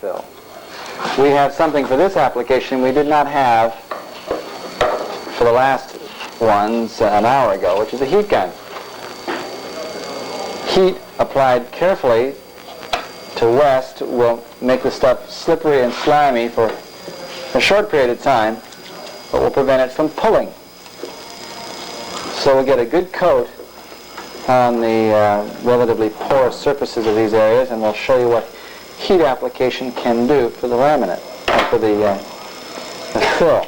fill. We have something for this application we did not have for the last ones an hour ago, which is a heat gun. Heat applied carefully to west will make the stuff slippery and slimy for a short period of time, but will prevent it from pulling. So we'll get a good coat on the relatively porous surfaces of these areas, and we'll show you what heat application can do for the laminate, for the fill.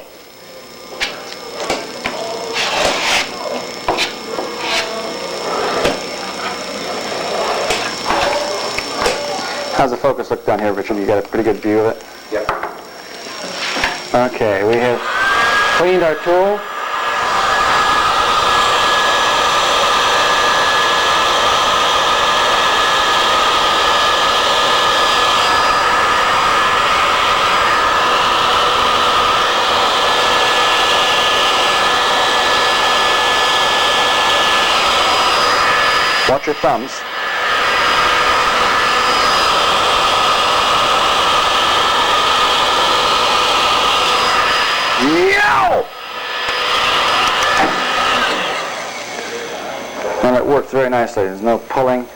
How's the focus look down here, Richard? You got a pretty good view of it? Yep. Okay, we have cleaned our tool. Watch your thumbs. Yow! And it works very nicely. There's no pulling.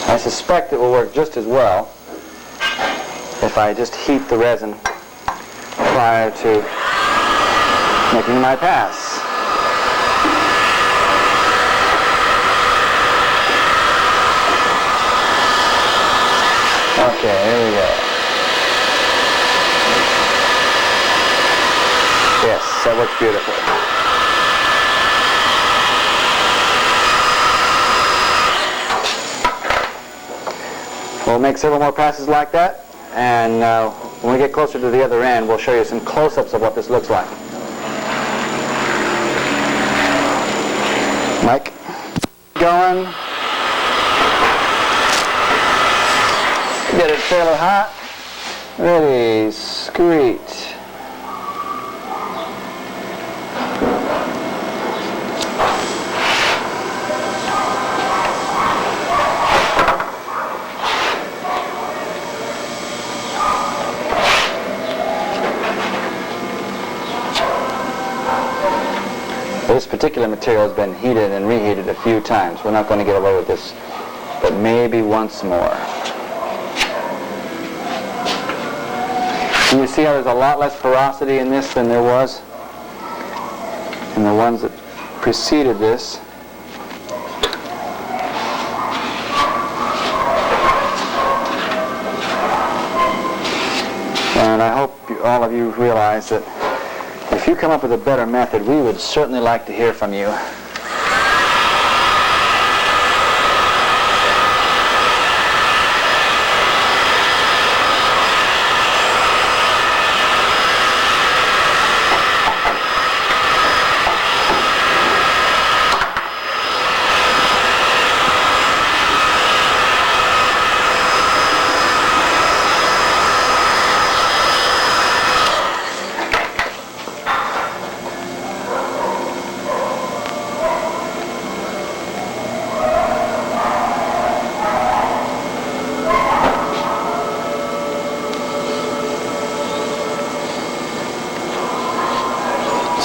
I suspect it will work just as well if I just heat the resin prior to making my pass. Okay, here we go. Yes, that works beautifully. We'll make several more passes like that, and when we get closer to the other end, we'll show you some close-ups of what this looks like. Mike, going. Get it fairly hot. Ready, screet. This particular material has been heated and reheated a few times. We're not going to get away with this, but maybe once more. You see how there's a lot less porosity in this than there was in the ones that preceded this. And I hope all of you realize that if you come up with a better method, we would certainly like to hear from you.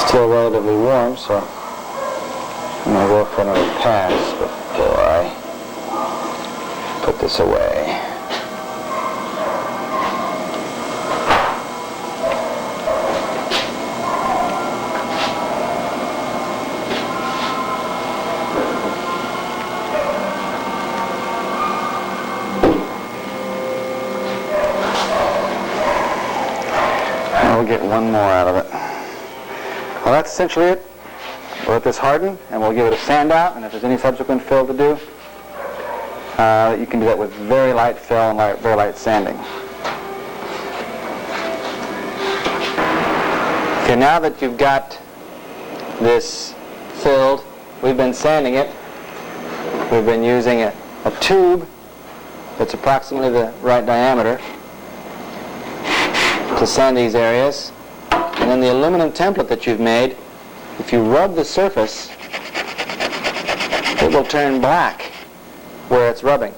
Still relatively warm, so I'm going to go for another pass before I put this away. I'll get one more out of it. Well, that's essentially it. We'll let this harden, and we'll give it a sand out, and if there's any subsequent fill to do, you can do that with very light fill and very light sanding. Okay, now that you've got this filled, we've been sanding it. We've been using a tube that's approximately the right diameter. to sand these areas. And then the aluminum template that you've made, if you rub the surface, it will turn black where it's rubbing.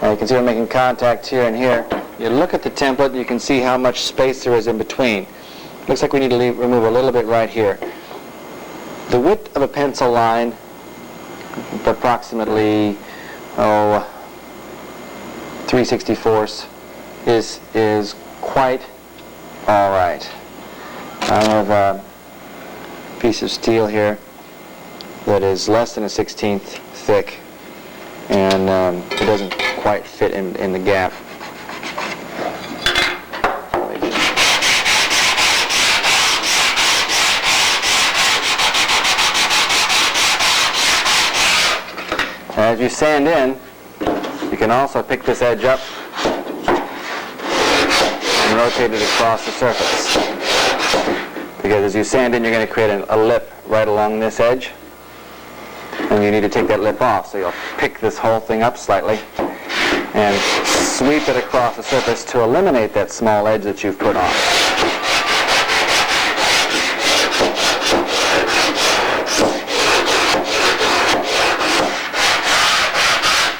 Now you can see we're making contact here and here. You look at the template, you can see how much space there is in between. Looks like we need to remove a little bit right here. The width of a pencil line, approximately 3/64, is quite all right. I have a piece of steel here that is less than a 1/16 thick, and it doesn't quite fit in the gap. As you sand in, you can also pick this edge up and rotate it across the surface. Because as you sand in, you're going to create a lip right along this edge. And you need to take that lip off. So you'll pick this whole thing up slightly and sweep it across the surface to eliminate that small edge that you've put on.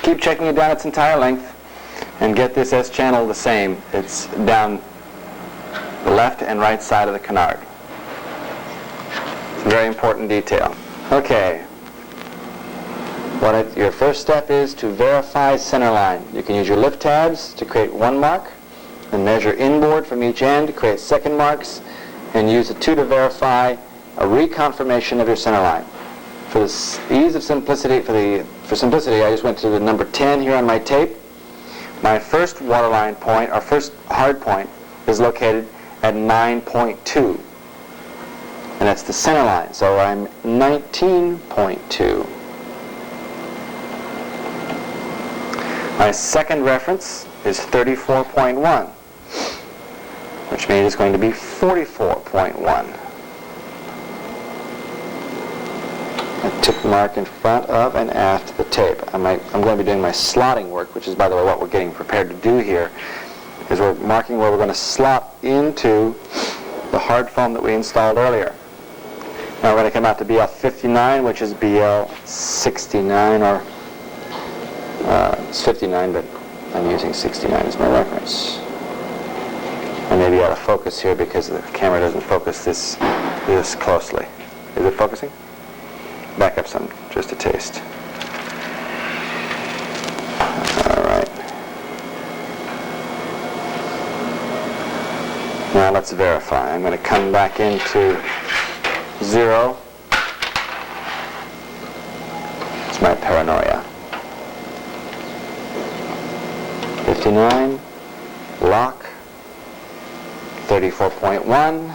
Keep checking it down its entire length and get this S channel the same. It's down the left and right side of the canard. It's a very important detail. Okay. Your first step is to verify center line. You can use your lift tabs to create one mark and measure inboard from each end to create second marks, and use the 2 to verify a reconfirmation of your center line. For the ease of simplicity, for simplicity, I just went to the number 10 here on my tape. My first waterline point, or first hard point, is located at 9.2. And that's the center line, so I'm 19.2. My second reference is 34.1, which means it's going to be 44.1. A tick mark in front of and after the tape. I'm going to be doing my slotting work, which is, by the way, what we're getting prepared to do here, is we're marking where we're going to slot into the hard foam that we installed earlier. Now we're going to come out to BL 59, which is BL 69, or it's 59, but I'm using 69 as my reference. I may be out of focus here because the camera doesn't focus this closely. Is it focusing? Back up some, just a taste. All right. Now let's verify. I'm going to come back into 0. It's my paranoia. 59, lock, 34.1,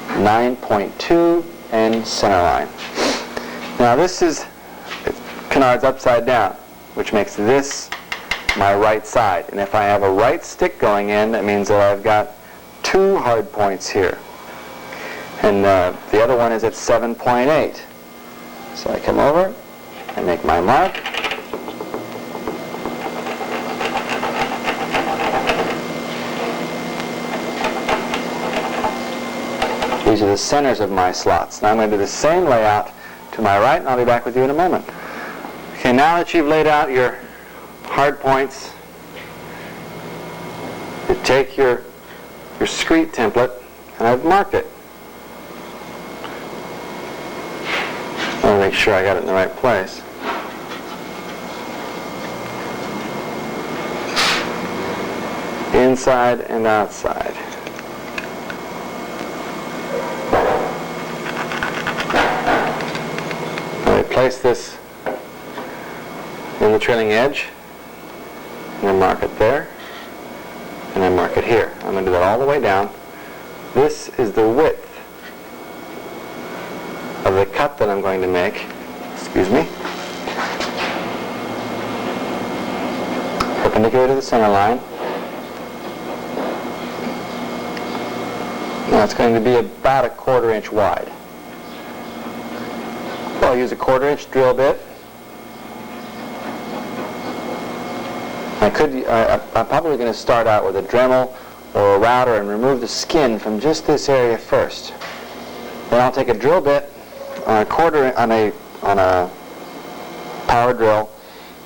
9.2, and center line. Now this is Canard's upside down, which makes this my right side. And if I have a right stick going in, that means that I've got 2 hard points here. And the other one is at 7.8. So I come over, I make my mark. These are the centers of my slots. Now I'm going to do the same layout to my right, and I'll be back with you in a moment. Okay, now that you've laid out your hard points, you take your screed template, and I've marked it. I want to make sure I got it in the right place. Inside and outside. Place this in the trailing edge, and I mark it there, and I mark it here. I'm going to do that all the way down. This is the width of the cut that I'm going to make. Excuse me. Perpendicular to the center line. Now it's going to be about a 1/4 inch wide. I'll use a 1/4 inch drill bit. I'm probably going to start out with a Dremel or a router and remove the skin from just this area first. Then I'll take a drill bit on a power drill,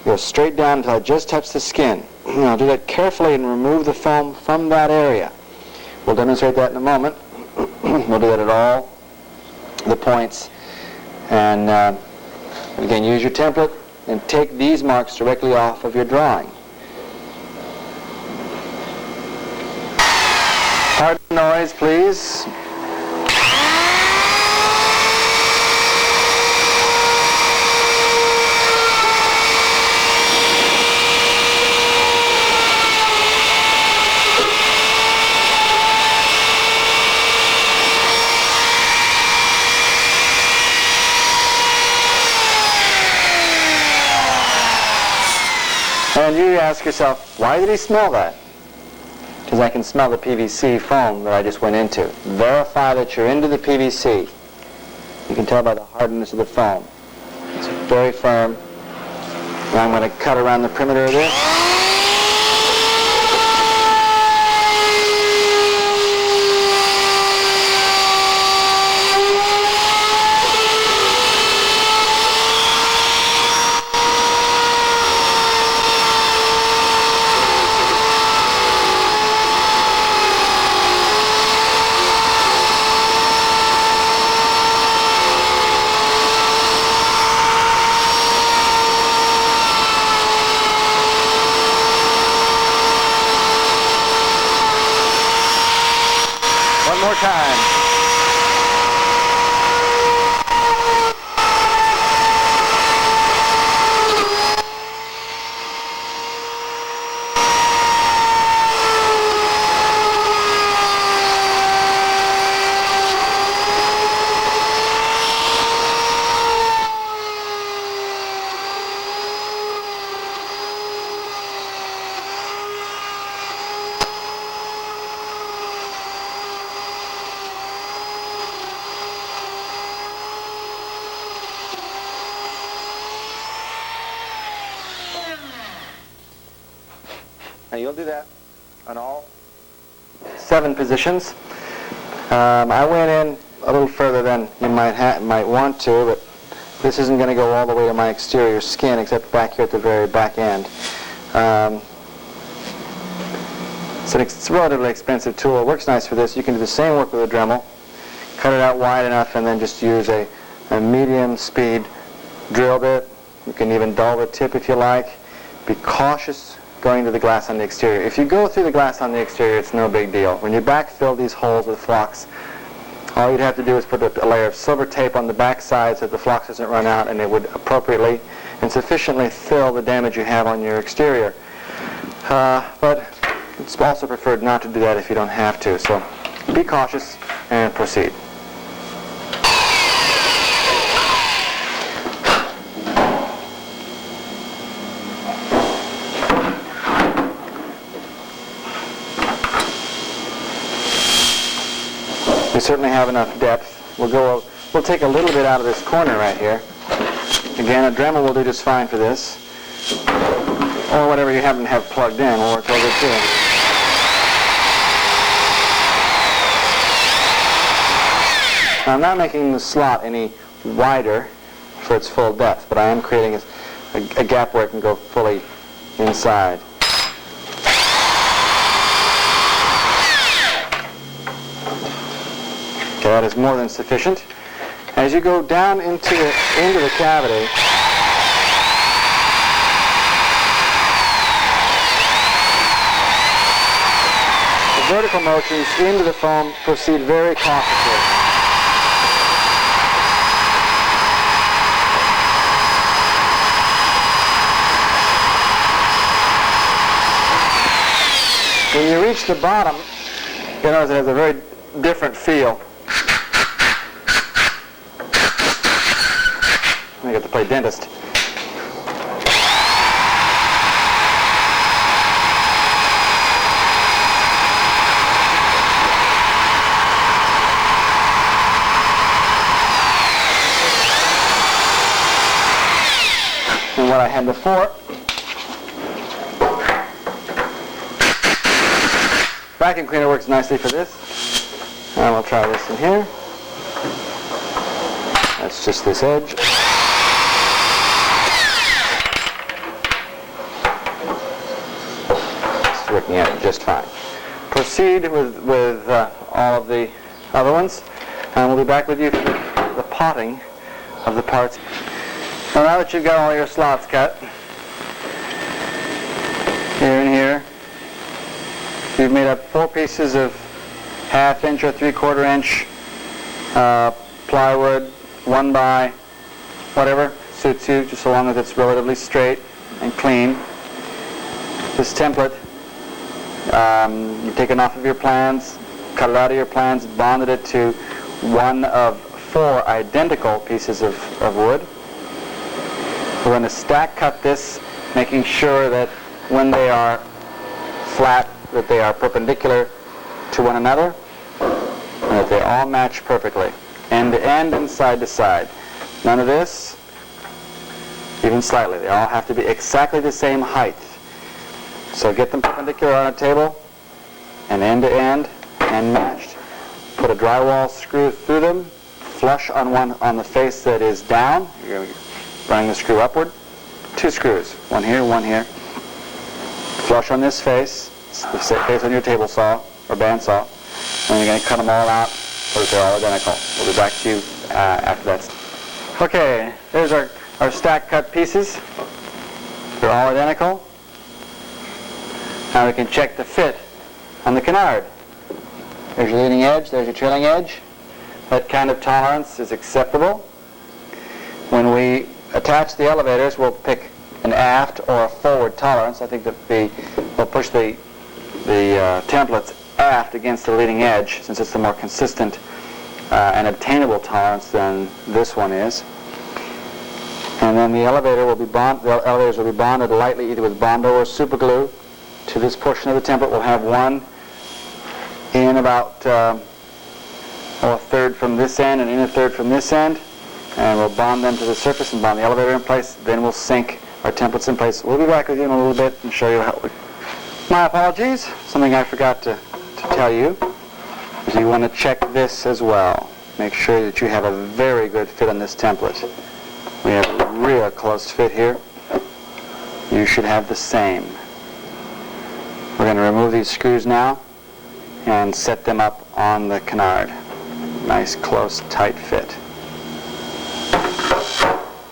go straight down until I just touch the skin. And I'll do that carefully and remove the foam from that area. We'll demonstrate that in a moment. We'll do that at all the points. And again, use your template and take these marks directly off of your drawing. Hard noise, please. And you ask yourself, why did he smell that? Because I can smell the PVC foam that I just went into. Verify that you're into the PVC. You can tell by the hardness of the foam. It's very firm. And I'm going to cut around the perimeter of this. More time. Now you'll do that on all 7 positions. I went in a little further than you might want to, but this isn't going to go all the way to my exterior skin except back here at the very back end. It's a relatively expensive tool. It works nice for this. You can do the same work with a Dremel. Cut it out wide enough and then just use a medium speed drill bit. You can even dull the tip if you like. Be cautious going to the glass on the exterior. If you go through the glass on the exterior, it's no big deal. When you backfill these holes with flux, all you'd have to do is put a layer of silver tape on the back side so that the flux doesn't run out, and it would appropriately and sufficiently fill the damage you have on your exterior. But it's also preferred not to do that if you don't have to. So be cautious and proceed. We certainly have enough depth. We'll take a little bit out of this corner right here. Again, a Dremel will do just fine for this. Or whatever you happen to have plugged in will work real good too. Now, I'm not making the slot any wider for its full depth, but I am creating a gap where it can go fully inside. Okay, that is more than sufficient. As you go down into the cavity, the vertical motions into the foam proceed very cautiously. When you reach the bottom, you notice it has a very different feel. I get to play dentist. And what I had before vacuum cleaner works nicely for this. And we'll try this in here. That's just this edge. It's working out just fine. Proceed with all of the other ones, and we'll be back with you for the potting of the parts. Well, now that you've got all your slots cut, here and here, you've made up 4 pieces of 1/2 inch or 3/4 inch plywood, 1 by whatever suits you, just so long as it's relatively straight and clean. This template, you've taken off of your plans, cut it out of your plans, bonded it to one of 4 identical pieces of wood. We're going to stack cut this, making sure that when they are flat, that they are perpendicular to one another, and that they all match perfectly, end to end and side to side. None of this, even slightly. They all have to be exactly the same height. So get them perpendicular on a table, and end to end, and matched. Put a drywall screw through them, flush on the face that is down. You're going to bring the screw upward. 2 screws, one here, one here. Flush on this face, the face on your table saw or bandsaw, and you're going to cut them all out so that they're all identical. We'll be back to you after that. Okay, there's our stack cut pieces. They're all identical. Now we can check the fit on the Canard. There's your leading edge, there's your trailing edge. That kind of tolerance is acceptable. When we attach the elevators, we'll pick an aft or a forward tolerance. I think that we'll push the templates aft against the leading edge, since it's the more consistent and obtainable tolerance than this one is. And then the elevators will be bonded lightly, either with Bondo or super glue, to this portion of the template. We'll have one in about a third from this end and in a third from this end, and we'll bond them to the surface and bond the elevator in place. Then we'll sink our templates in place. We'll be back with you in a little bit and show you how. My apologies. Something I forgot to tell you is you want to check this as well. Make sure that you have a very good fit on this template. We have a real close fit here. You should have the same. We're going to remove these screws now and set them up on the Canard. Nice, close, tight fit.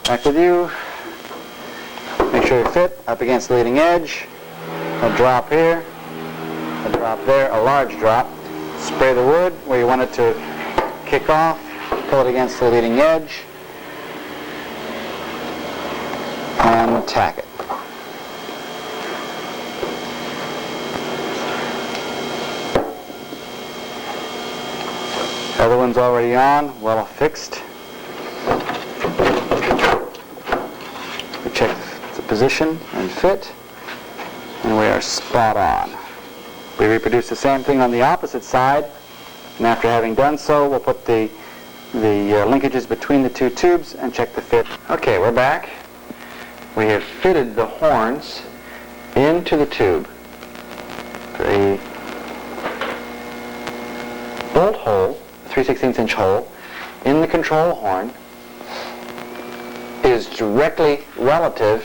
Back with you. Make sure you fit up against the leading edge. A drop here, a drop there, a large drop. Spray the wood where you want it to kick off. Pull it against the leading edge. And tack it. The other one's already on, well fixed. We check the position and fit, and we are spot on. We reproduce the same thing on the opposite side, and after having done so, we'll put the linkages between the 2 tubes and check the fit. Okay, we're back. We have fitted the horns into the tube. The bolt hole, 3/16 inch hole, in the control horn is directly relative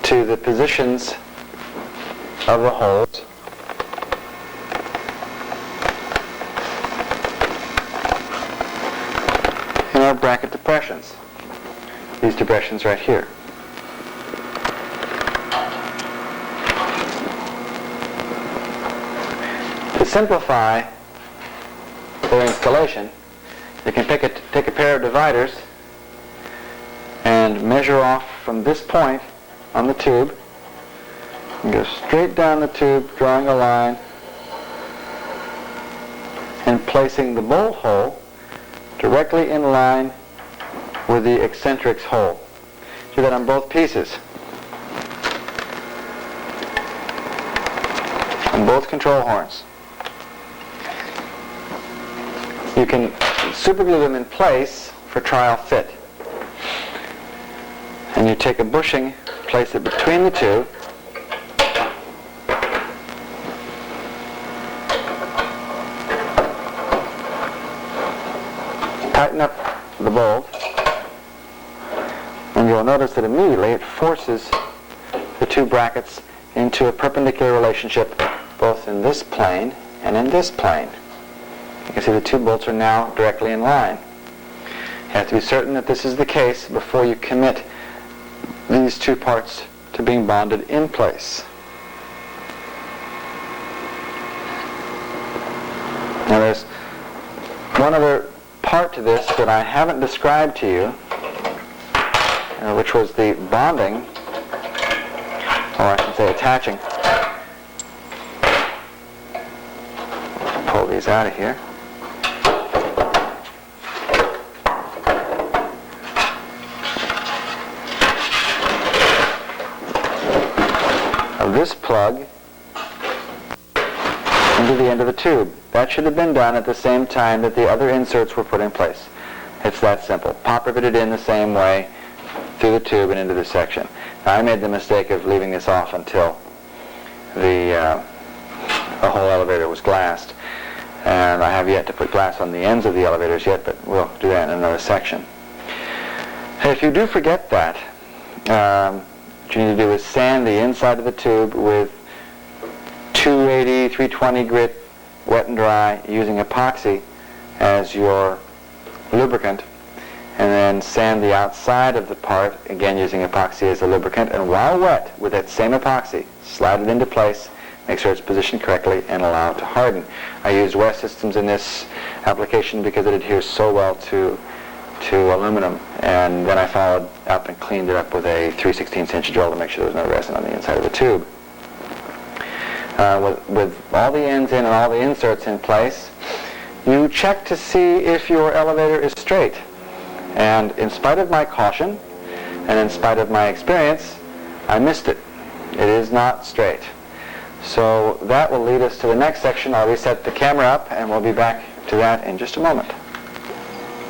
to the positions of the holes in our bracket depressions. These depressions right here. To simplify their installation, you can take a pair of dividers and measure off from this point on the tube and go straight down the tube, drawing a line and placing the bolt hole directly in line with the eccentrics hole. Do that on both pieces, on both control horns. You can super glue them in place for trial fit. And you take a bushing, place it between the two, tighten up the bolt, and you'll notice that immediately it forces the two brackets into a perpendicular relationship both in this plane and in this plane. You can see the two bolts are now directly in line. You have to be certain that this is the case before you commit these two parts to being bonded in place. Now there's one other part to this that I haven't described to you, which was the bonding, or I should say attaching. Pull these out of here. Of this plug into the end of the tube. That should have been done at the same time that the other inserts were put in place. It's that simple. Pop riveted in the same way through the tube and into the section. Now, I made the mistake of leaving this off until the whole elevator was glassed. And I have yet to put glass on the ends of the elevators yet, but we'll do that in another section. If you do forget that, what you need to do is sand the inside of the tube with 280, 320 grit, wet and dry, using epoxy as your lubricant, and then sand the outside of the part, again using epoxy as a lubricant, and while wet with that same epoxy, slide it into place, make sure it's positioned correctly, and allow it to harden. I used West Systems in this application because it adheres so well to aluminum, and then I followed up and cleaned it up with a 3/16" drill to make sure there was no resin on the inside of the tube. With all the ends in and all the inserts in place, you check to see if your elevator is straight. And in spite of my caution, and in spite of my experience, I missed it. It is not straight. So that will lead us to the next section. I'll reset the camera up, and we'll be back to that in just a moment.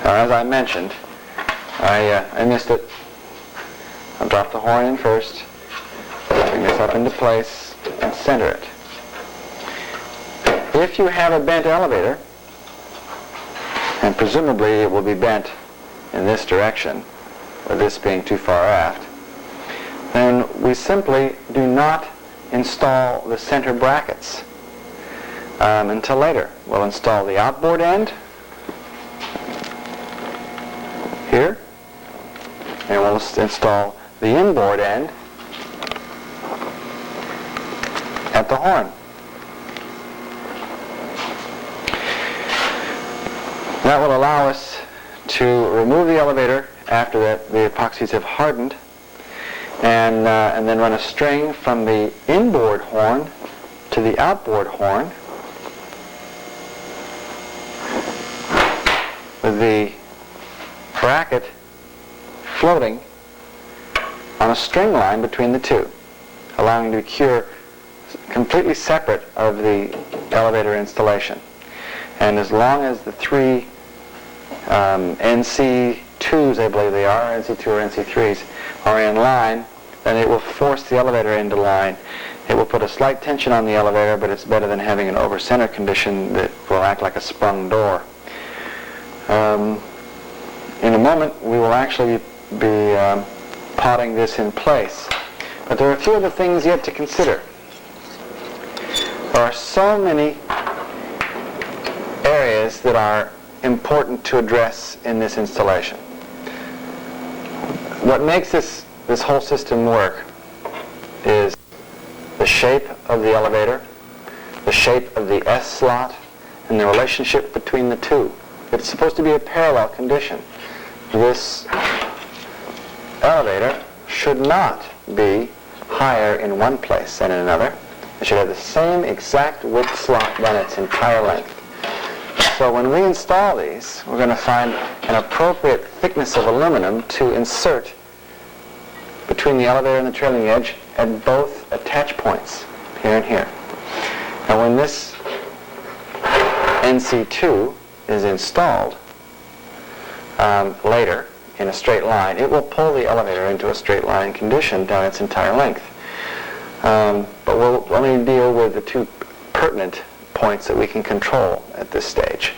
Now, as I mentioned, I missed it. I'll drop the horn in first, bring this up into place, and center it. If you have a bent elevator, and presumably it will be bent in this direction, or this being too far aft, then we simply do not install the center brackets until later. We'll install the outboard end here, and we'll install the inboard end at the horn. That will allow us to remove the elevator after the epoxies have hardened, and then run a string from the inboard horn to the outboard horn with the bracket floating on a string line between the two, allowing to cure completely separate of the elevator installation. And as long as the three NC2s, I believe they are, NC2 or NC3s, are in line, then it will force the elevator into line. It will put a slight tension on the elevator, but it's better than having an over-center condition that will act like a sprung door. In a moment, we will actually be potting this in place. But there are a few other things yet to consider. There are so many areas that are important to address in this installation. What makes this whole system work is the shape of the elevator, the shape of the S slot, and the relationship between the two. It's supposed to be a parallel condition. This elevator should not be higher in one place than in another. It should have the same exact width slot down its entire length. So when we install these, we're going to find an appropriate thickness of aluminum to insert between the elevator and the trailing edge at both attach points, here and here. Now when this NC2 is installed later in a straight line, it will pull the elevator into a straight line condition down its entire length. But we'll only deal with the two pertinent points that we can control at this stage.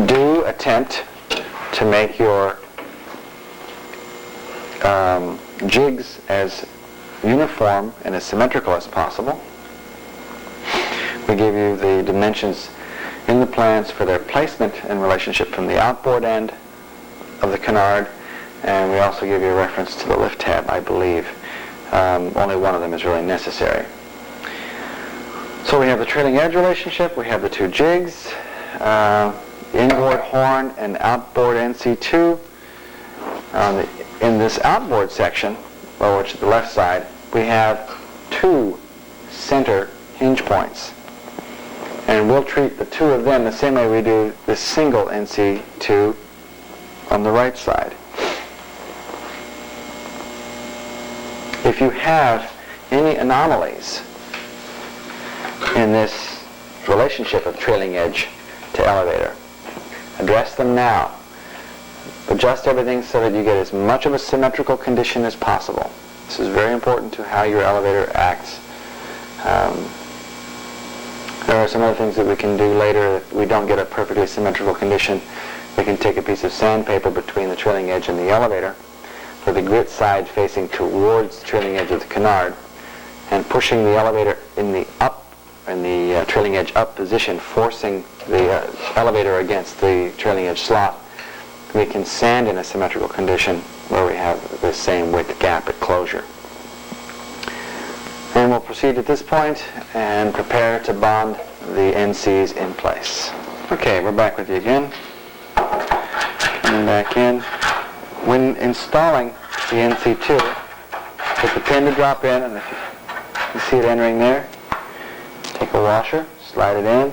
do attempt to make your jigs as uniform and as symmetrical as possible. We give you the dimensions in the plans for their placement and relationship from the outboard end of the canard, and we also give you a reference to the lift tab, I believe. Only one of them is really necessary. So we have the trailing edge relationship, we have the two jigs, inboard horn and outboard NC2. In this outboard section, which is the left side, we have two center hinge points. And we'll treat the two of them the same way we do the single NC2 on the right side. If you have any anomalies in this relationship of trailing edge to elevator, address them now. Adjust everything so that you get as much of a symmetrical condition as possible. This is very important to how your elevator acts. There are some other things that we can do later if we don't get a perfectly symmetrical condition. We can take a piece of sandpaper between the trailing edge and the elevator with the grit side facing towards the trailing edge of the canard, and pushing the elevator in the trailing edge up position, forcing the elevator against the trailing edge slot. We can sand in a symmetrical condition where we have the same width gap at closure. And we'll proceed at this point and prepare to bond the NCs in place. Okay, we're back with you again. Coming back in. When installing the NC2, get the pin to drop in, and if you see it entering there, take a washer, slide it in.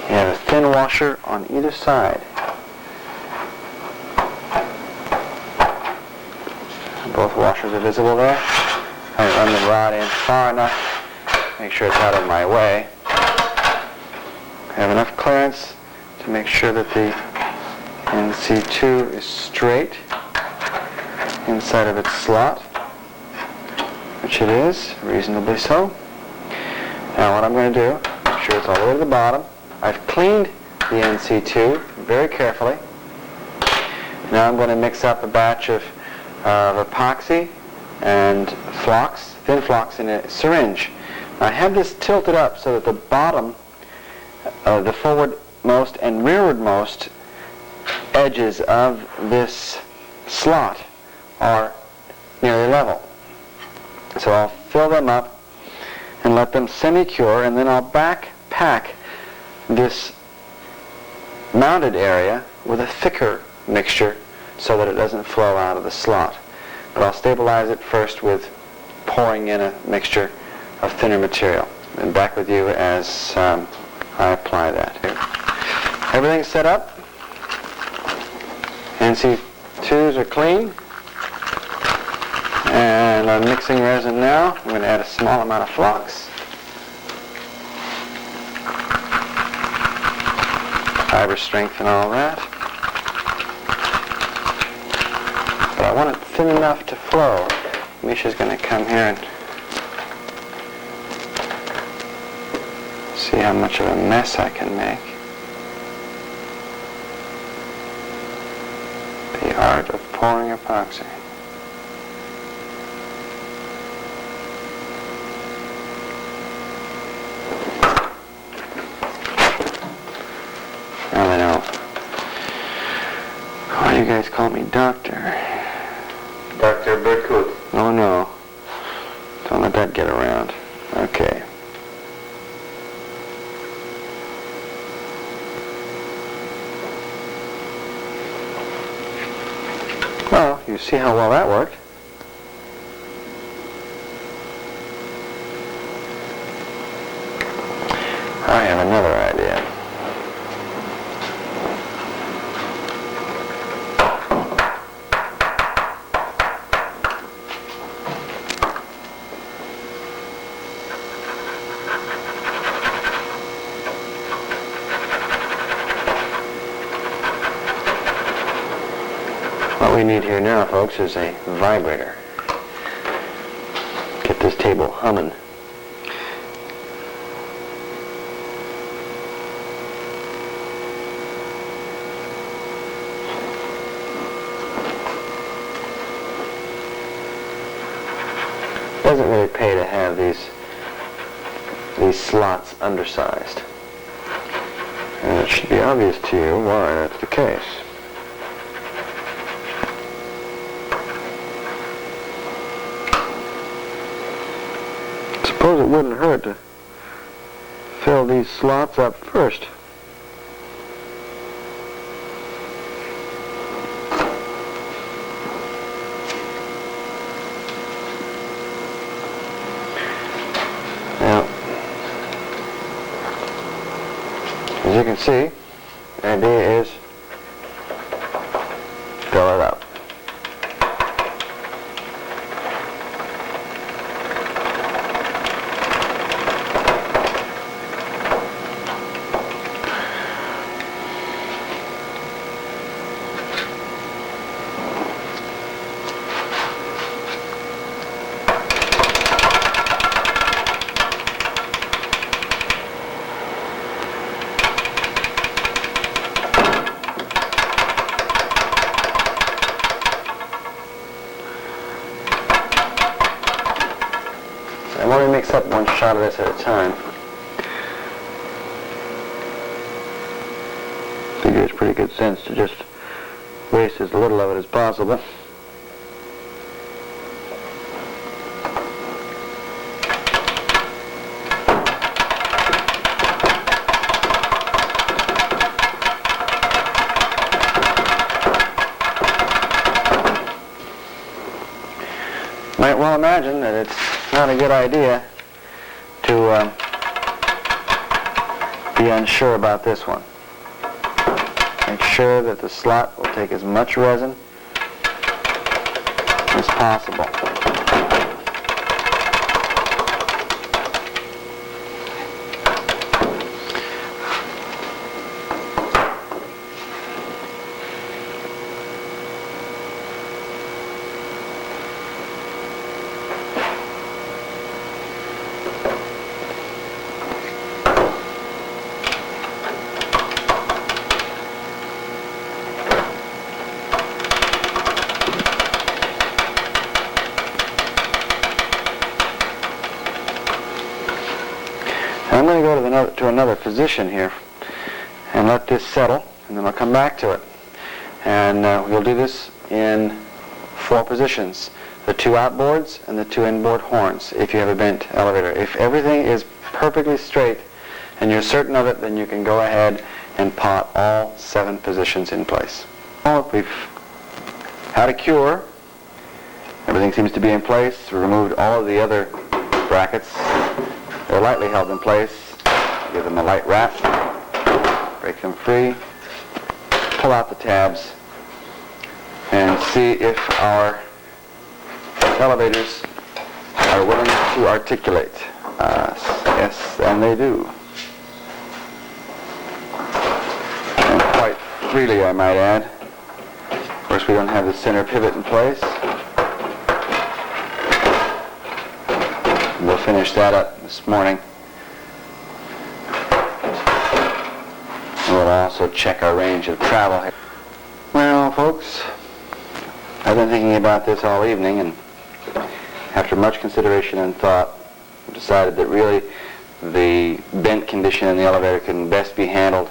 You have a thin washer on either side. Both washers are visible there. I run the rod in far enough, make sure it's out of my way. I have enough clearance to make sure that the NC2 is straight inside of its slot, which it is, reasonably so. Now what I'm going to do, make sure it's all the way to the bottom. I've cleaned the NC2 very carefully. Now I'm going to mix up a batch of epoxy and flocks, thin flocks in a syringe. I have this tilted up so that the bottom, the forwardmost and rearwardmost edges of this slot are nearly level. So I'll fill them up and let them semi-cure, and then I'll backpack this mounted area with a thicker mixture so that it doesn't flow out of the slot. But I'll stabilize it first with pouring in a mixture of thinner material. And back with you as I apply that. Everything's set up. NC2s are clean. And I'm mixing resin now. I'm going to add a small amount of flux. Fiber strength and all that. But I want it thin enough to flow. Misha's going to come here and see how much of a mess I can make. The art of pouring epoxy. Now they know why you guys call me Doctor. Dr. Berkut. Oh no. Don't let that get around. Okay. Well, you see how well that worked. I have another idea. What we need here now, folks, is a vibrator. Get this table humming. doesn't really pay to have these slots undersized. And it should be obvious to you why that's the case. Suppose it wouldn't hurt to fill these slots up first. Now, as you can see, the idea is fill it up. I'm only mix up one shot of this at a time. Figure it's pretty good sense to just waste as little of it as possible. Might well imagine that it's not a good idea to be unsure about this one. Make sure that the slot will take as much resin as possible. I'm going to go to another position here and let this settle, and then I'll come back to it. And we'll do this in 4 positions: the 2 outboards and the 2 inboard horns, if you have a bent elevator. If everything is perfectly straight and you're certain of it, then you can go ahead and pot all 7 positions in place. Well, we've had a cure. Everything seems to be in place. We removed all of the other brackets. They're lightly held in place. Give them a light wrap, break them free, pull out the tabs, and see if our elevators are willing to articulate. Yes, and they do. And quite freely, I might add. Of course, we don't have the center pivot in place. We'll finish that up this morning. We'll also check our range of travel. Well, folks, I've been thinking about this all evening, and after much consideration and thought, I've decided that really the bent condition in the elevator can best be handled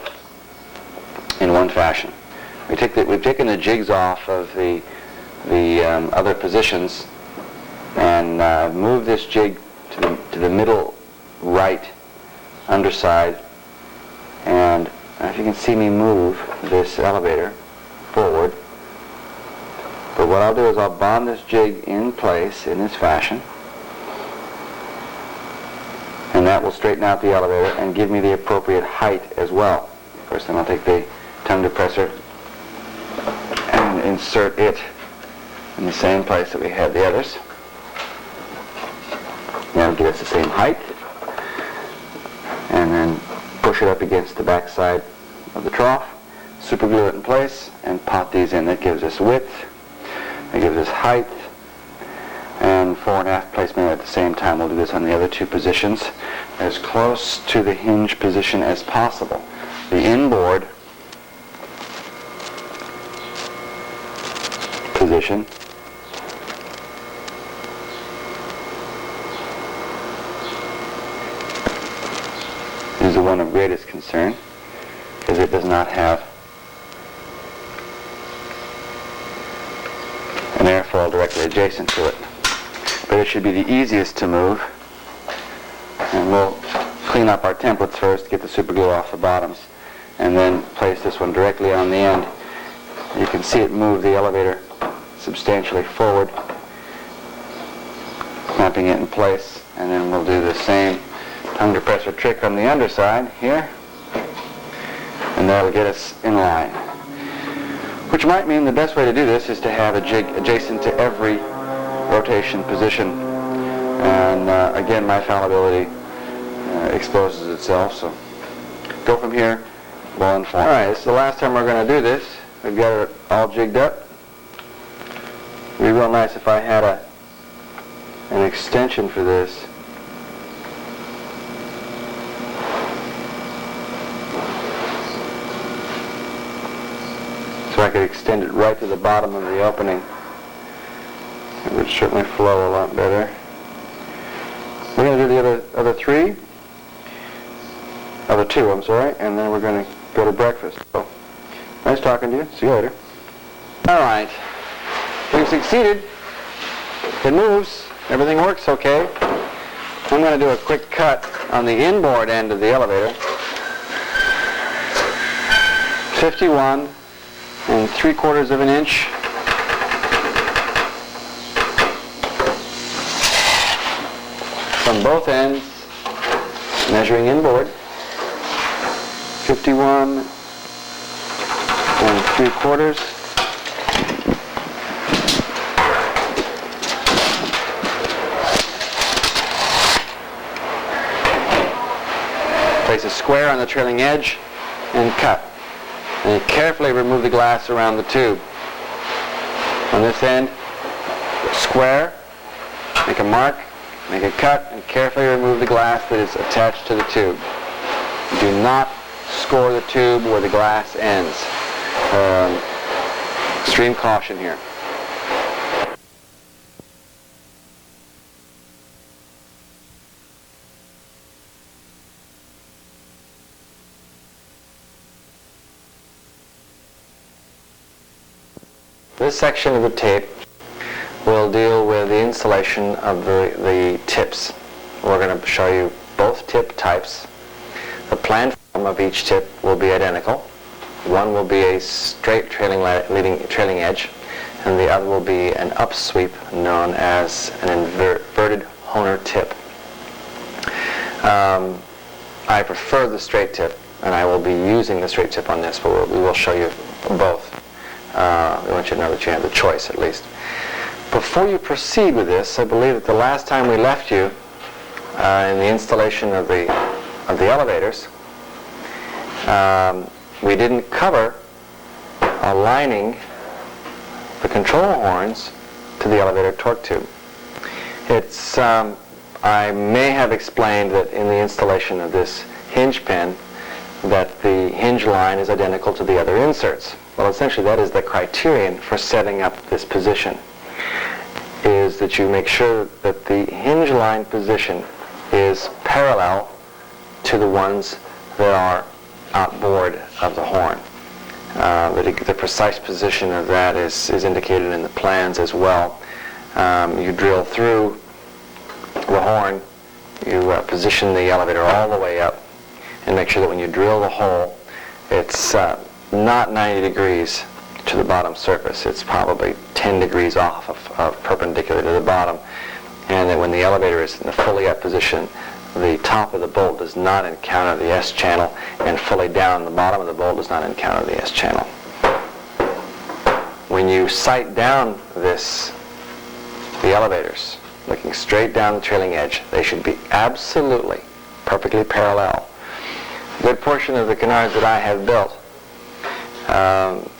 in one fashion. We've taken the jigs off of the other positions and moved this jig to the middle right underside, and if you can see me move this elevator forward. But what I'll do is I'll bond this jig in place in this fashion, and that will straighten out the elevator and give me the appropriate height as well. Of course, then I'll take the tongue depressor and insert it in the same place that we had the others. That'll give us the same height, and then push it up against the back side of the trough, super glue it in place, and pot these in. That gives us width, that gives us height, and fore and aft placement at the same time. We'll do this on the other 2 positions as close to the hinge position as possible. The inboard position the one of greatest concern, because it does not have an airfoil directly adjacent to it. But it should be the easiest to move. And we'll clean up our templates first, get the super glue off the bottoms, and then place this one directly on the end. You can see it move the elevator substantially forward, snapping it in place, and then we'll do the same tongue depressor trick on the underside here, and that'll get us in line. Which might mean the best way to do this is to have a jig adjacent to every rotation position. And again, my fallibility exposes itself, so go from here, well informed. All right, this is the last time we're going to do this. We've got it all jigged up. It'd be real nice if I had an extension for this. So I could extend it right to the bottom of the opening. It would certainly flow a lot better. We're going to do the other two, I'm sorry, and then we're going to go to breakfast. So, nice talking to you. See you later. All right. We've succeeded. It moves. Everything works okay. I'm going to do a quick cut on the inboard end of the elevator. 51 3/4 of an inch. From both ends, measuring inboard. 51 3/4. Place a square on the trailing edge and cut. And carefully remove the glass around the tube. On this end, square, make a mark, make a cut, and carefully remove the glass that is attached to the tube. Do not score the tube where the glass ends. Extreme caution here. This section of the tape will deal with the installation of the tips. We're going to show you both tip types. The planned form of each tip will be identical. One will be a straight trailing edge, and the other will be an upsweep known as an inverted Honer tip. I prefer the straight tip, and I will be using the straight tip on this, but we will show you both. We want you to know that you have the choice at least. Before you proceed with this, I believe that the last time we left you in the installation of the elevators, we didn't cover aligning the control horns to the elevator torque tube. I may have explained that in the installation of this hinge pin that the hinge line is identical to the other inserts. Well, essentially that is the criterion for setting up this position, is that you make sure that the hinge line position is parallel to the ones that are outboard of the horn. The precise position of that is indicated in the plans as well. You drill through the horn, you position the elevator all the way up, and make sure that when you drill the hole, it's not 90 degrees to the bottom surface. It's probably 10 degrees off of perpendicular to the bottom. And that when the elevator is in the fully up position, the top of the bolt does not encounter the S channel, and fully down the bottom of the bolt does not encounter the S channel. When you sight down the elevators, looking straight down the trailing edge, they should be absolutely perfectly parallel. A good portion of the Canards that I have built,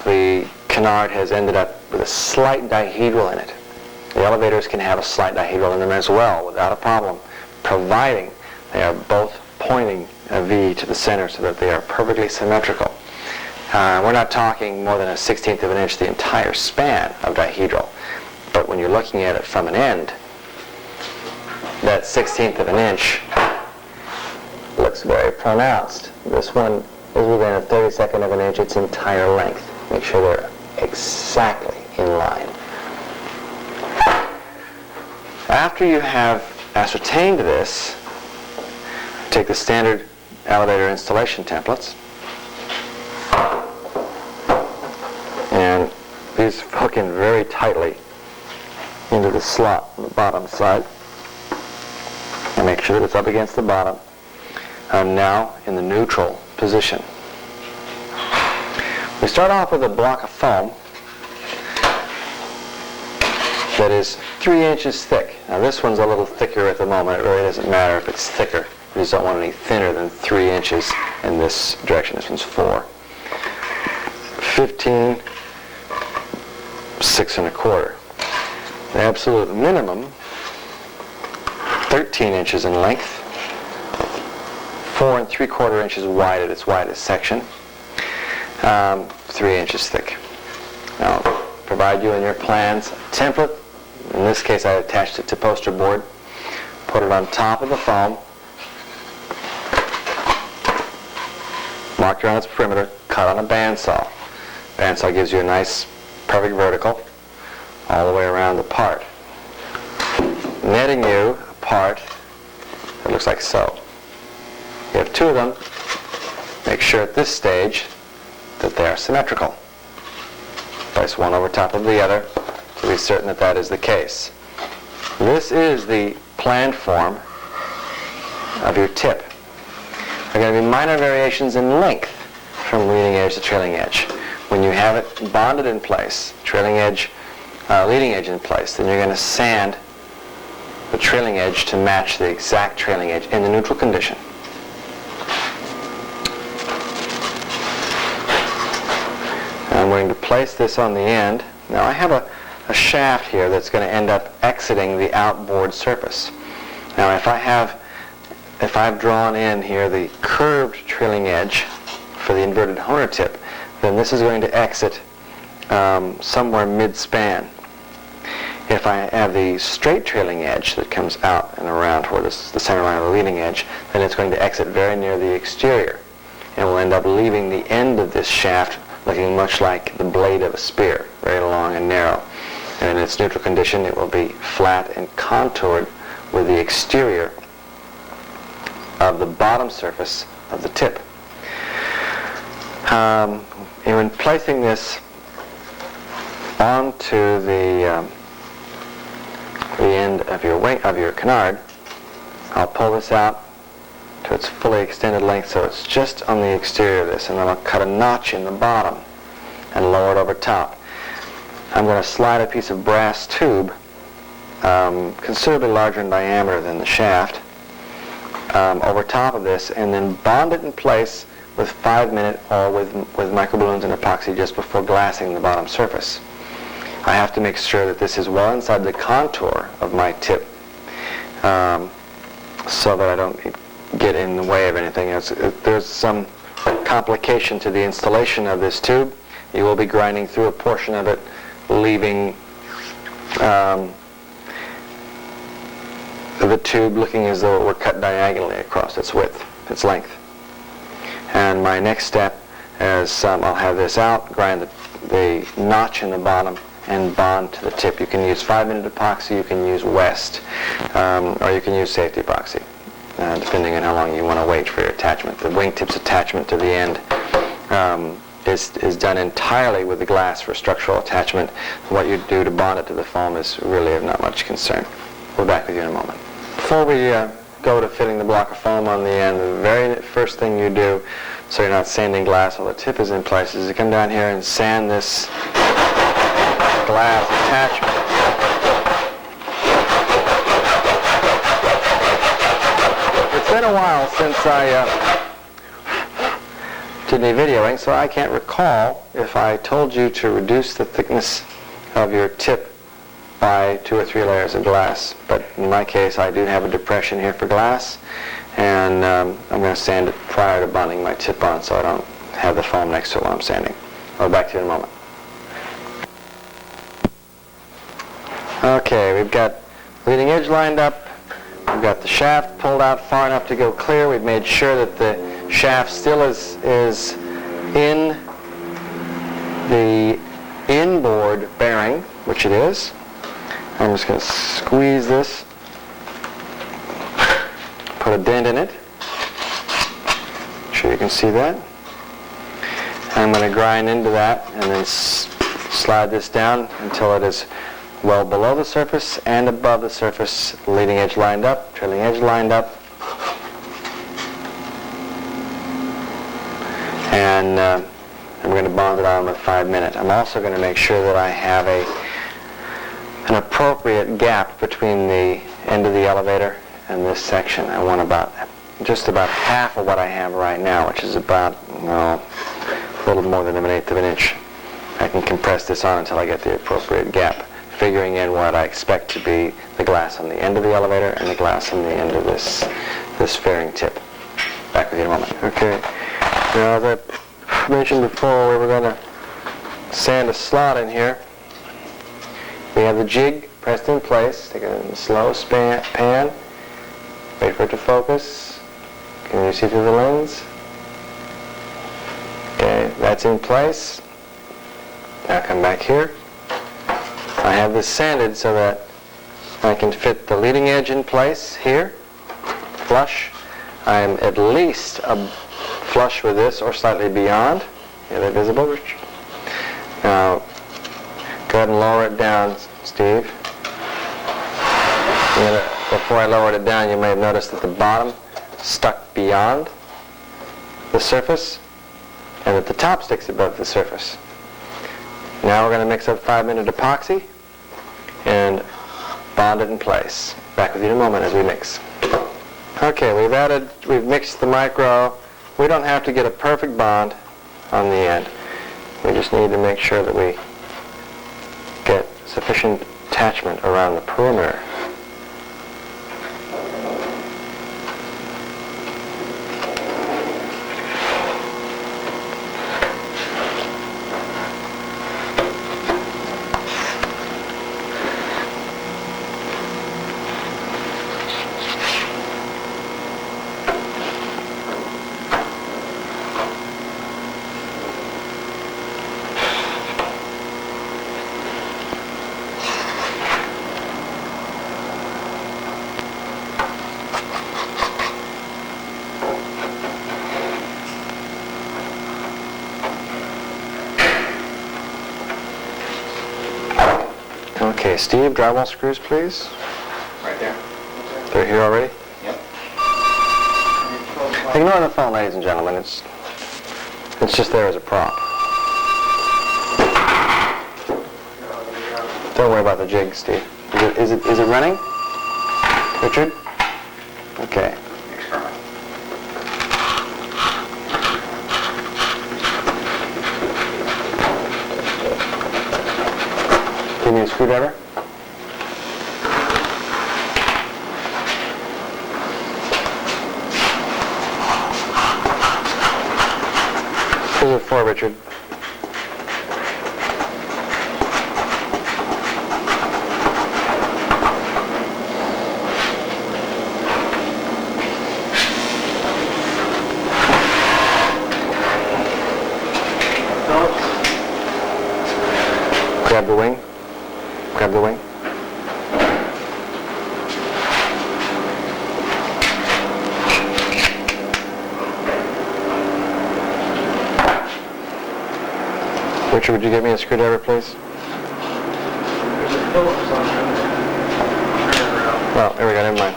the Canard has ended up with a slight dihedral in it. The elevators can have a slight dihedral in them as well, without a problem, providing they are both pointing a V to the center so that they are perfectly symmetrical. We're not talking more than a 1/16 of an inch the entire span of dihedral, but when you're looking at it from an end, that 1/16 of an inch looks very pronounced. This one is within a 32nd of an inch its entire length. Make sure they're exactly in line. After you have ascertained this, take the standard elevator installation templates, and these hook in very tightly into the slot on the bottom side, and make sure that it's up against the bottom. I'm now in the neutral position. We start off with a block of foam that is 3 inches thick. Now this one's a little thicker at the moment. It really doesn't matter if it's thicker. You just don't want any thinner than 3 inches in this direction. This one's 4. 15, 6 1/4. The absolute minimum, 13 inches in length, 4 3/4 inches wide at its widest section, 3 inches thick. Now, I'll provide you in your plans a template. In this case, I attached it to poster board, put it on top of the foam, marked around its perimeter, cut on a bandsaw. Bandsaw gives you a nice, perfect vertical all the way around the part, netting you a part that looks like so. You have 2 of them. Make sure at this stage that they are symmetrical. Place one over top of the other to be certain that that is the case. This is the planned form of your tip. There are going to be minor variations in length from leading edge to trailing edge. When you have it bonded in place, trailing edge, leading edge in place, then you're going to sand the trailing edge to match the exact trailing edge in the neutral condition. I'm going to place this on the end. Now I have a shaft here that's going to end up exiting the outboard surface. Now if I've drawn in here the curved trailing edge for the inverted honer tip, then this is going to exit somewhere mid-span. If I have the straight trailing edge that comes out and around toward the center line of the leading edge, then it's going to exit very near the exterior, and will end up leaving the end of this shaft looking much like the blade of a spear, very long and narrow. And in its neutral condition, it will be flat and contoured with the exterior of the bottom surface of the tip. And when placing this onto the end of your canard, I'll pull this out to its fully extended length, so it's just on the exterior of this, and then I'll cut a notch in the bottom and lower it over top. I'm going to slide a piece of brass tube considerably larger in diameter than the shaft over top of this, and then bond it in place with 5-minute or with microballoons and epoxy just before glassing the bottom surface. I have to make sure that this is well inside the contour of my tip so that I don't get in the way of anything. There's some complication to the installation of this tube. You will be grinding through a portion of it, leaving the tube looking as though it were cut diagonally across its width, its length. And my next step is I'll have this out, grind the notch in the bottom, and bond to the tip. You can use 5-minute epoxy, you can use West, or you can use safety epoxy, depending on how long you want to wait for your attachment. The wingtips attachment to the end is done entirely with the glass for structural attachment. What you do to bond it to the foam is really of not much concern. We'll be back with you in a moment. Before we go to fitting the block of foam on the end, the very first thing you do, so you're not sanding glass while the tip is in place, is you come down here and sand this glass attachment. It's been a while since I did any videoing, so I can't recall if I told you to reduce the thickness of your tip by 2 or 3 layers of glass. But in my case, I do have a depression here for glass, and I'm going to sand it prior to bonding my tip on so I don't have the foam next to it while I'm sanding. I'll be back to you in a moment. Okay, we've got leading edge lined up, We've got the shaft pulled out far enough to go clear. We've made sure that the shaft still is in the inboard bearing, which it is. I'm just going to squeeze this, put a dent in it. Make sure you can see that. I'm going to grind into that and then slide this down until it is well below the surface and above the surface, leading edge lined up, trailing edge lined up. And I'm going to bond it on with 5 minutes. I'm also going to make sure that I have an appropriate gap between the end of the elevator and this section. I want just about half of what I have right now, which is about a little more than 1/8 of an inch. I can compress this on until I get the appropriate gap, figuring in what I expect to be the glass on the end of the elevator and the glass on the end of this fairing tip. Back with you in a moment. Okay. Now, as I mentioned before, we were going to sand a slot in here. We have the jig pressed in place. Take a slow pan. Wait for it to focus. Can you see through the lens? Okay, that's in place. Now come back here. I have this sanded so that I can fit the leading edge in place here, flush. I'm at least flush with this or slightly beyond. Are they visible, Rich? Now, go ahead and lower it down, Steve. Before I lowered it down, you may have noticed that the bottom stuck beyond the surface and that the top sticks above the surface. Now we're going to mix up 5-minute epoxy and bond it in place. Back with you in a moment as we mix. Okay, we've mixed the micro. We don't have to get a perfect bond on the end. We just need to make sure that we get sufficient attachment around the perimeter. Okay, Steve, drywall screws, please. Right there. They're here already? Yep. Ignore the phone, ladies and gentlemen. It's just there as a prop. Don't worry about the jig, Steve. Is it running? Richard? Okay. Give me a screwdriver. Here's it for, Richard. Grab the wing. Grab the wing. Richard, would you give me a screwdriver, please? Oh, here we go, never mind.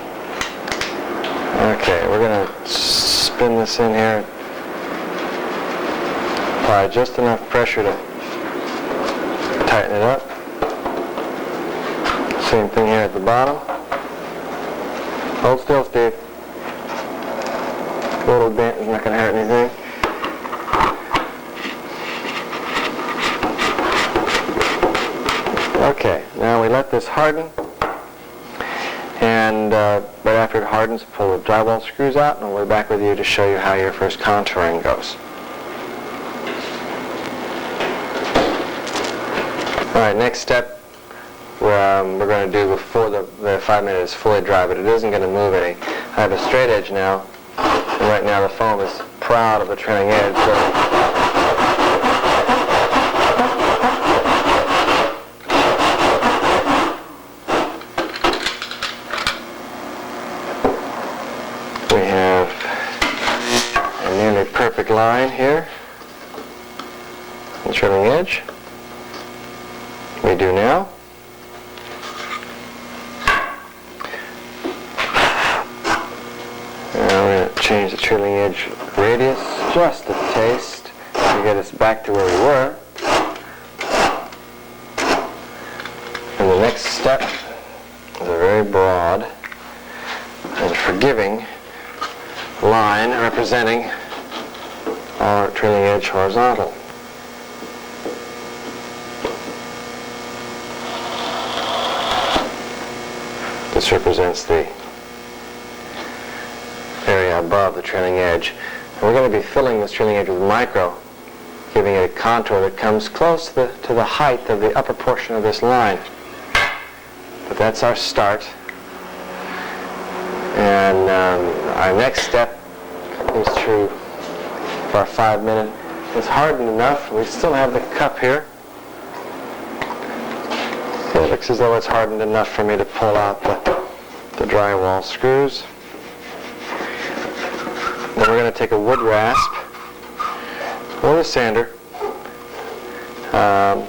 Okay, we're going to spin this in here. Apply just enough pressure to tighten it up. Same thing here at the bottom. Hold still, Steve. A little bent is not going to hurt anything. Okay, now we let this harden. And right after it hardens, pull the drywall screws out, and we'll be back with you to show you how your first contouring goes. All right, next step. we're going to do before the 5 minutes is fully dry, but it isn't going to move any. I have a straight edge now, and right now the foam is proud of the trailing edge. So we have a nearly perfect line here, the trailing edge. We do now. Now we're going to change the trailing edge radius just a taste to get us back to where we were. And the next step is a very broad and forgiving line representing our trailing edge horizontal. This represents the area above the trailing edge. And we're going to be filling this trailing edge with micro, giving it a contour that comes close to the height of the upper portion of this line. But that's our start. And our next step is true for our 5 minute. It's hardened enough. We still have the cup here. It looks as though it's hardened enough for me to pull out the drywall screws. Then we're going to take a wood rasp or a sander. A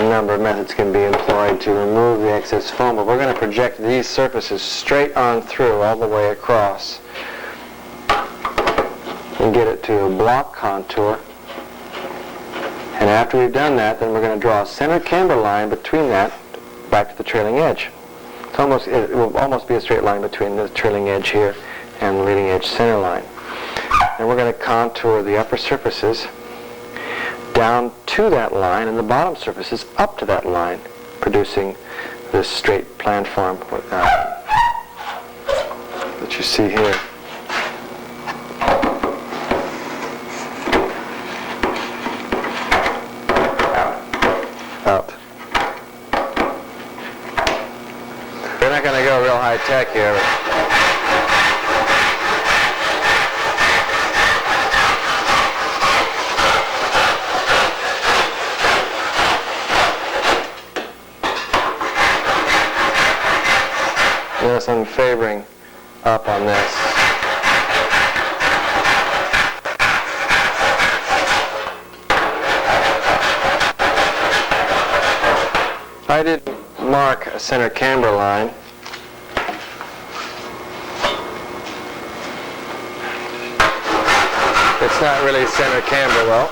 number of methods can be employed to remove the excess foam, but we're going to project these surfaces straight on through all the way across and get it to a block contour. And after we've done that, then we're going to draw a center camber line between that back to the trailing edge. It will almost be a straight line between the trailing edge here and the leading edge center line. And we're going to contour the upper surfaces down to that line and the bottom surfaces up to that line, producing this straight planform that you see here. Out. We're not going to go real high tech here. Notice I'm favoring up on this. I did mark a center camber line. It's not really center camber though.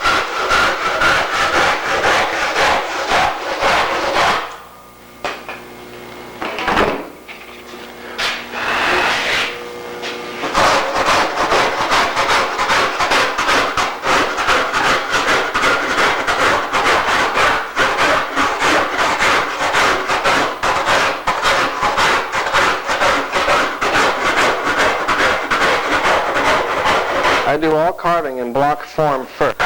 I do all carving in block form first.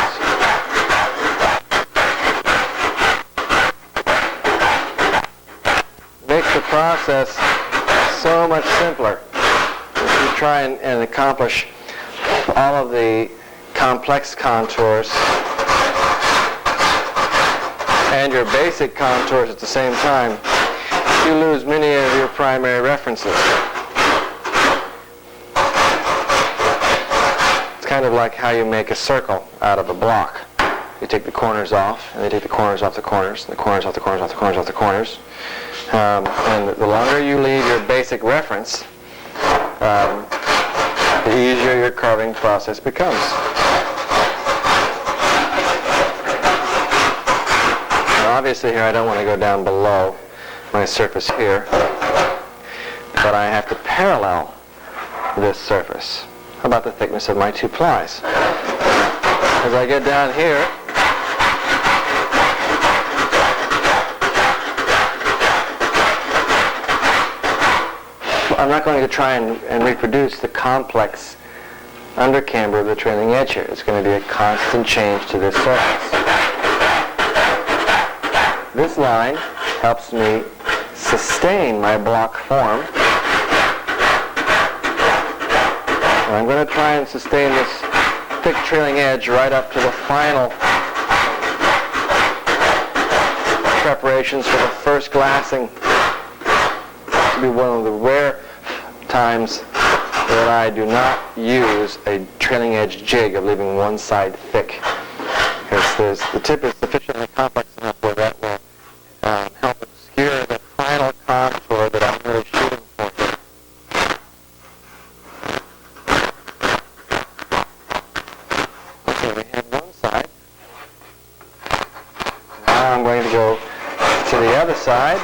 Makes the process so much simpler. If you try and accomplish all of the complex contours and your basic contours at the same time, you lose many of your primary references. Kind of like how you make a circle out of a block. You take the corners off, and they take the corners off the corners, and the corners off the corners, off the corners, off the corners. And the longer you leave your basic reference, the easier your carving process becomes. Now obviously here I don't want to go down below my surface here, but I have to parallel this surface. How about the thickness of my two plies? As I get down here, I'm not going to try and reproduce the complex undercamber of the trailing edge here. It's going to be a constant change to this surface. This line helps me sustain my block form. And I'm going to try and sustain this thick trailing edge right up to the final preparations for the first glassing. This will be one of the rare times that I do not use a trailing edge jig of leaving one side thick, because the tip is sufficiently complex enough where that will help obscure the final contour that I'm really shooting for here. Okay, we have one side. Now I'm going to go to the other side.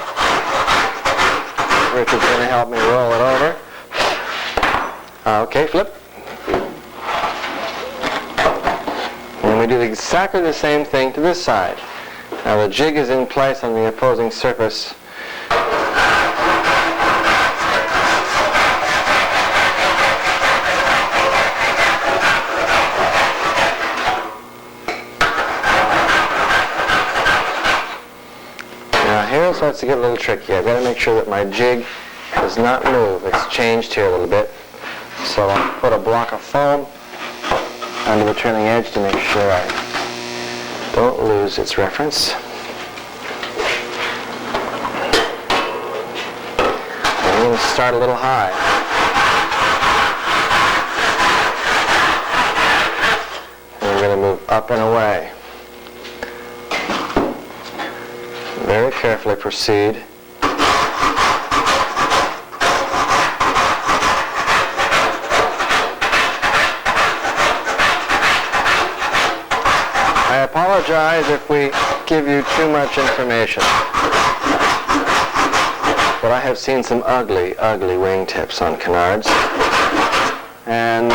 Richard's going to help me roll it over. Okay, flip. And we do exactly the same thing to this side. Now the jig is in place on the opposing surface. Now here it starts to get a little tricky. I've got to make sure that my jig does not move. It's changed here a little bit. So I'll put a block of foam under the trailing edge to make sure I don't lose its reference. I'm going to start a little high. And we're going to move up and away. Very carefully proceed. I apologize if we give you too much information, but I have seen some ugly, ugly wingtips on Canards, and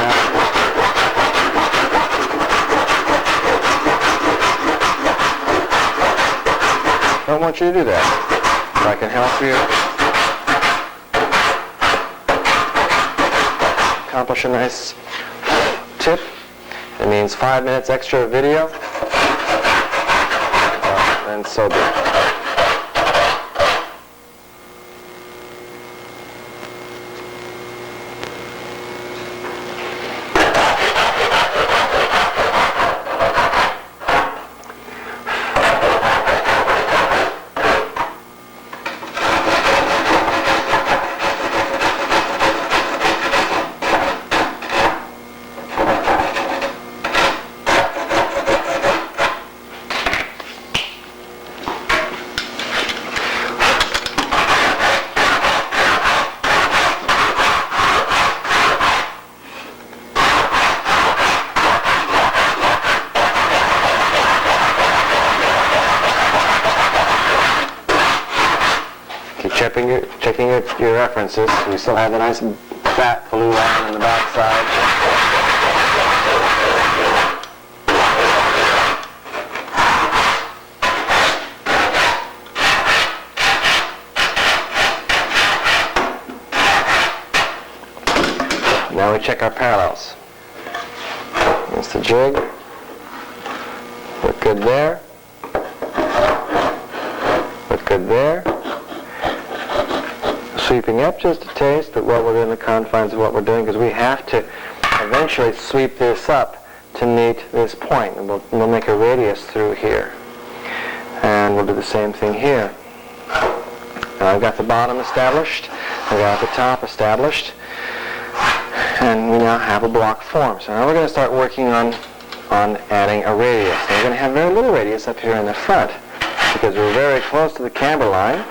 don't want you to do that. If I can help you accomplish a nice tip, it means 5 minutes extra video. And so be it. Checking your references. We still have the nice fat blue line on the back side. Now we check our parallels. That's the jig. Look good there. Look good there. Sweeping up just a taste, but well within the confines of what we're doing, because we have to eventually sweep this up to meet this point. And we'll make a radius through here. And we'll do the same thing here. And I've got the bottom established. I've got the top established. And we now have a block form. So now we're going to start working on adding a radius. And we're going to have very little radius up here in the front, because we're very close to the camber line.